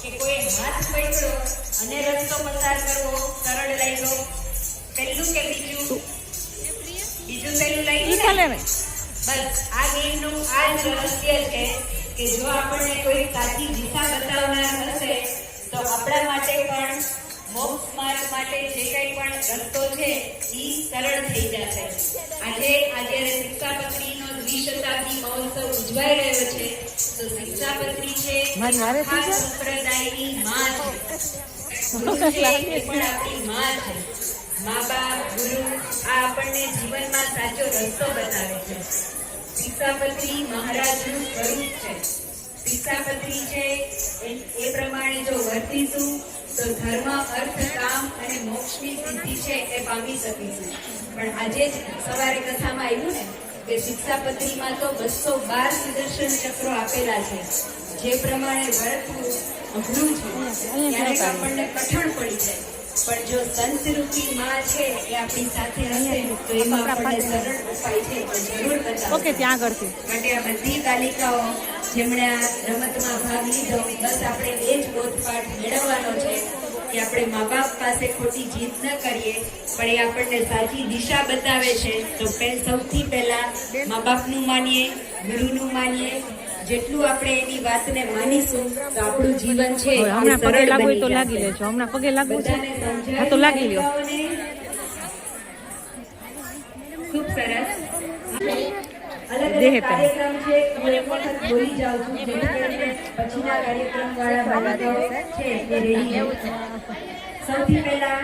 કે કોઈ હાથ પકડ્યો અને રસ્તો પસાર કરવો સરળ લાગ્યો? પહેલું કે બીજું? બીજું પહેલું લાગ્યું. બસ આ ગેમનું આ જ રહસ્ય છે કે જો આપણને કોઈ સાચી દિશા બતાવનાર હશે તો આપણા માટે પણ મોક્ષ માર્ગ માટે જે કંઈ પણ રસ્તો છે એ સરળ થઈ જશે. આજે શિક્ષાપત્રીનો દ્વિશતાબ્દી મહોત્સવ ઉજવાઈ રહ્યો છે તો શિક્ષાપત્રી છે આખા સંપ્રદાયની માં છે. ગુરુ છે એ પણ આપણી માં છે. મા બાપ ગુરુ આ આપણને જીવનમાં સાચો રસ્તો બતાવે છે. શિક્ષાપત્રી મહારાજનું સ્વરૂપ છે. શિક્ષાપત્રી છે એ પ્રમાણે જો વર્તીશું તો ધર્મ અર્થ કામ અને મોક્ષની સિદ્ધિ છે એ પામી શકીશું. પણ આજે જ સવારે કથામાં આવ્યું ને કે શિક્ષાપત્રીમાં તો 212 સુદર્શન ચક્રો આપેલા છે. જે પ્રમાણે વર્તવું અઘરું છે ક્યારેક આપણને કઠણ પડી જાય, પણ જો સંતરૂપી માં છે એ આપણી સાથે હશે તો એમાં આપણને સરળ ઉપાય છે તો જરૂર બતાવો. ઓકે, ત્યાં આગળથી માટે આ બધી બાલિકાઓ જેમણે આ રમતમાં ભાગ લીધો, બસ આપણે એ જ બોધપાઠ મેળવવાનો છે કે આપણે મા બાપ પાસે ખોટી જીદ ન કરીએ, પણ એ આપણને સાચી દિશા બતાવે છે. તો સૌથી પહેલા મા બાપનું માનીએ, ગુરુનું માનીએ. જેટલું આપણે એની વાતને માનીશું તો આપણું જીવન છે હમણાં પગે લાગવું તો લાગી લેજો. હમણાં પગે લાગવું છે હા તો લાગી લ્યો. ખૂબ સરસ. દેહ કાર્યક્રમ છે હું એક વખત બોલી જાઉં છું જેથી કરીને પછીના કાર્યક્રમ વાળા બાળકો છે એ રેડી જાય. સૌથી પહેલા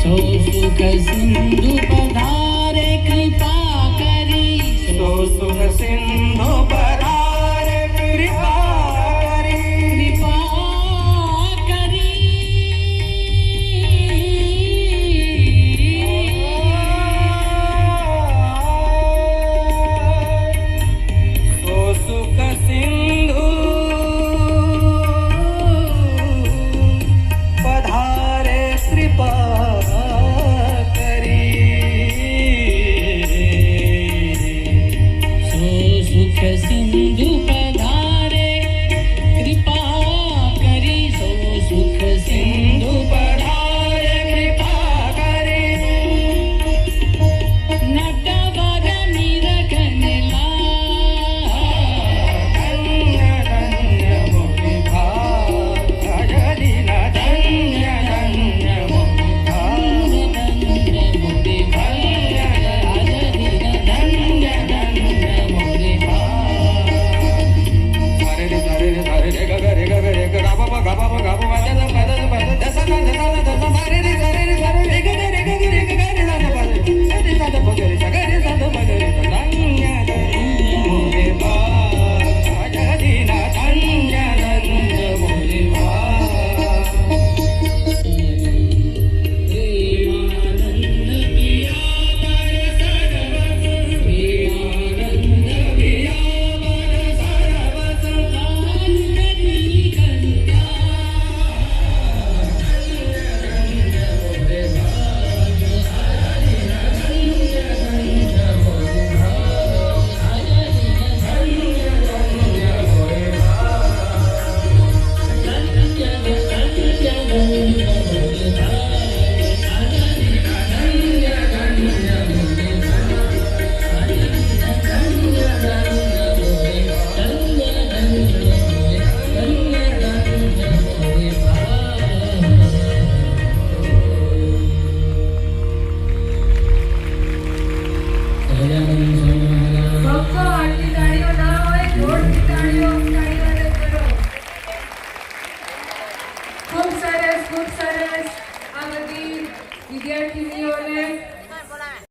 सुख सिंधु